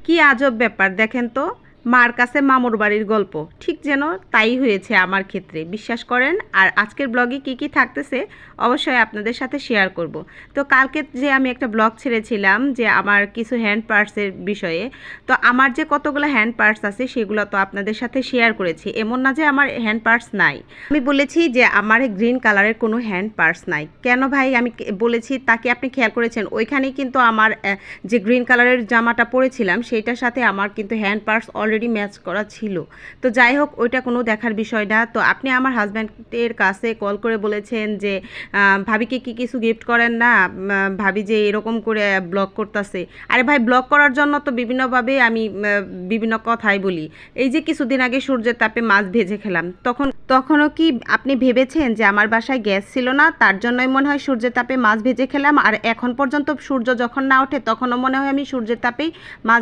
কি আজব ব্যাপার দেখেন তো, মার কাছে মামুর বাড়ির গল্প ঠিক যেন তাই হয়েছে আমার ক্ষেত্রে, বিশ্বাস করেন। আর আজকের ব্লগে কি কি থাকতেছে অবশ্যই আপনাদের সাথে শেয়ার করব। তো কালকে যে আমি একটা ব্লগ ছেড়েছিলাম যে আমার কিছু হ্যান্ড পার্টসের বিষয়ে, তো আমার যে কতগুলো হ্যান্ড পার্টস আছে সেগুলো তো আপনাদের সাথে শেয়ার করেছি, এমন না যে আমার হ্যান্ড পার্টস নাই। আমি বলেছি যে আমার গ্রিন কালারের কোনো হ্যান্ড পার্টস নাই। কেন ভাই আমি বলেছি তাকে আপনি খেয়াল করেছেন, ওইখানেই কিন্তু আমার যে গ্রিন কালারের জামাটা পরেছিলাম সেইটার সাথে আমার কিন্তু হ্যান্ড পার্টস অলরেডি ম্যাচ করা ছিল। তো যাই হোক, ওইটা কোনো দেখার বিষয় না। তো আপনি আমার হাজব্যান্ডের কাছে কল করে বলেছেন যে ভাবিকে কি কিছু গিফট করেন না, ভাবি যে এরকম করে ব্লগ করতেছে। আরে ভাই, ব্লগ করার জন্য তো বিভিন্নভাবে আমি বিভিন্ন কথাই বলি। এই যে কিছুদিন আগে সূর্যের তাপে মাছ ভেজে খেলাম, তখনও কি আপনি ভেবেছেন যে আমার বাসায় গ্যাস ছিল না, তার জন্যই মনে হয় সূর্যের তাপে মাছ ভেজে খেলাম? আর এখন পর্যন্ত সূর্য যখন না ওঠে তখনও মনে হয় আমি সূর্যের তাপেই মাছ